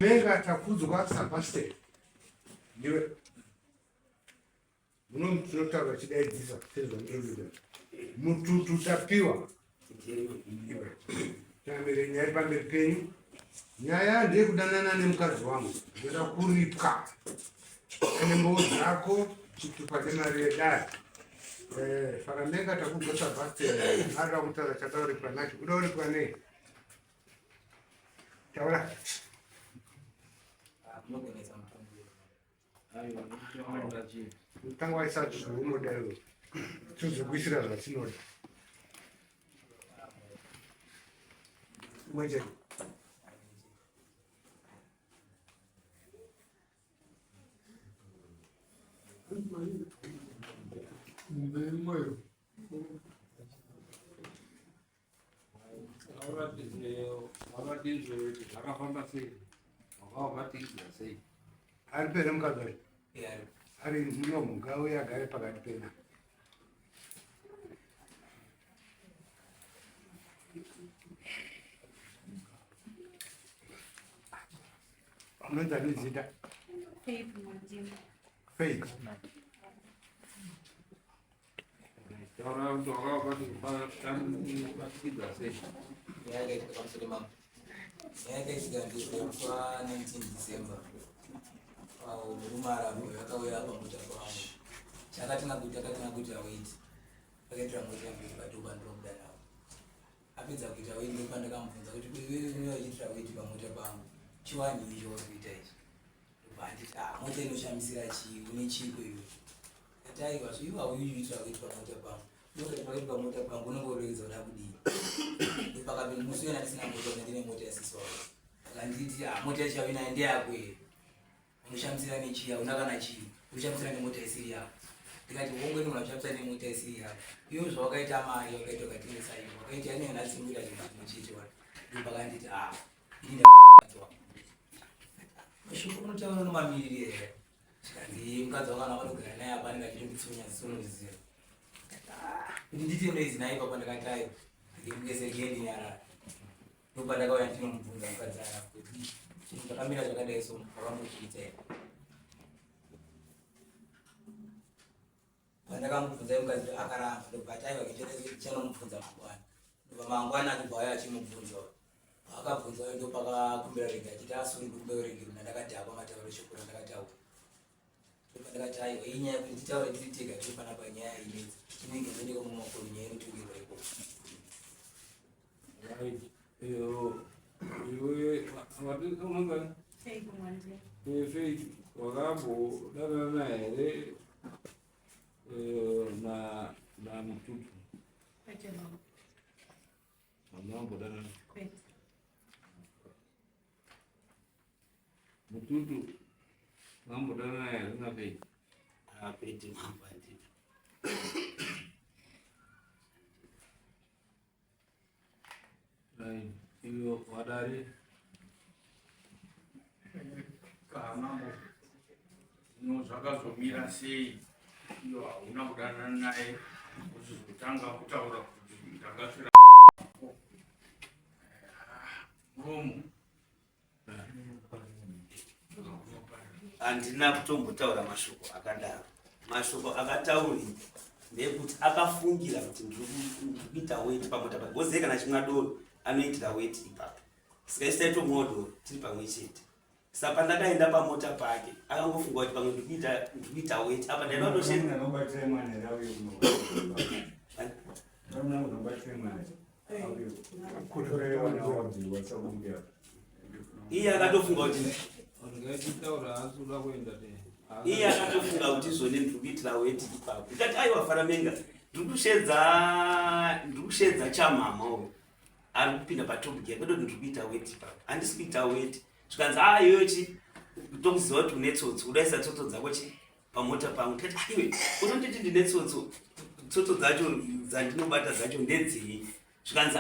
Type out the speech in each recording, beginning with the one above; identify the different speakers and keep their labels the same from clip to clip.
Speaker 1: Menga atakudzwa Sebastian ndiwe munotaura chidaidzisa sezvandinoda mututu tapiwa tamire nyaya pamberi penyu. Nyaya ndeyekudanana nemukadzi wangu, ndoda kuripwa ane mboo dzako chitupa nemari yedare. Saka Menga takudzwa Sebastian arira kutaura chadauripwa nacho. Udauripwa nei? Taura. Tanga waisati zvaunoda iwe tozokuisira zvatinoda mweche mweyo ari pere mukadzi ari munomhuka uye agare pakati pena. Unonzi anizita Faith.
Speaker 2: Rumara yakauya pamuta kwangu chakatina kuti awiti akaitira mwezi yambiri patuba ndinokuda nawo apedza kuita weti ndopandakamubvunza kuti wewe uchiitira weti pamuta pangu chiwani icho kuita ichi ndobva anditi mota inoshamisira chii une chipo iwe ati aiwa iwe auiitira weti pamuta pangu ndokati pakati pamota pangu unenge uroedza uda kudii ndopakapinda musi wena ndisina mota ndine mota yasiswa akanditi mota yacho awina ndeyako here unoshamisira nechii hauna kana chii unoshamisira nemota isiri yako. Ndikati wongwe unoshamisa nemota isiri yako iwe zvawakaita mari wakaita ukatengesa iwe wakaita ane natsimuda chinochiitwa ndopakanditi ini mashoko unotaura nomamiriri here chikanzi mukadzi wakana vanogara naye apa ndikachitonditsonya zisonozizira kuti nditi noizi naipa pandakati ayo ndimugezegeni nyara ndopandakauya ndinomubvunza mukadzi aya kuti ndakamira zvakadai so wakamuchiita here. Pandakamubvunza mukadzi akaramba ndobva taiva chanomubvunza mangwana ndobva mangwana ndobva auya achimubvunza akabvunza ndopakakumbira rega achiti asuri kukumbira rega kuna ndakadhakwa matauro shoko randakataura ndopandakati aiwa inyaya kuti nditaure tiri tega tiri panapa nyaya inedzi chinenge ndendeka mumakuru nyaya inotungirwa ikoko.
Speaker 3: Iwe Faith wakambodana here na mututu amambodana mututu ambodana here na Faith
Speaker 2: Apete
Speaker 3: iyo wadari
Speaker 4: kana zvakazomira sei iyo hauna kudanana naye uchizotanga kutaura kuti ndakasvira muromo
Speaker 5: handina kutombotaura mashoko akadaro. Mashoko akatauri ndekuti akafungira kuti ndikuita weti pamota pake goziye kana chimwe doro anoitira weti ipapo sikaisitaito mwodo tiri pamwe chete. Saka pandakaenda pamota pake akangofunga kuti pamwe ndikuita weti apa iye akatofunga kuti iye akatofunga kuti izvoni ndikuitira weti ipapo. Ikati aiwa Faramenga ndikushedza chamama uyu ari kupinda patopiki yakwedo ndikuita weti ipapo handisi kuita weti zvikanzi iyochi tokuziva kuti une tsotso udaisa tsotso dzako pamota pangu tikati aiwe unonditi ndine tsotso dzacho dzandinobata dzacho ndedzei zvikanzi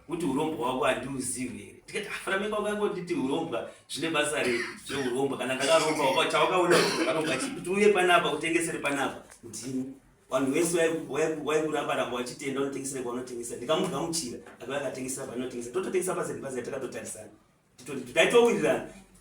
Speaker 5: kuti urombo hwako handiuzivi here tikati Faramenga wakangonditi uromba zvine basa zveuromba kana kakaromba chawakaona karomba kuti uye panapa utengesere panapa ndini vanhu vese waikuramba wachitenda unotengesere kwaunotengesa ndikamugamuchira akava akatengesera panotengesa tototengesa pazai takatotarisana tikaitowirirana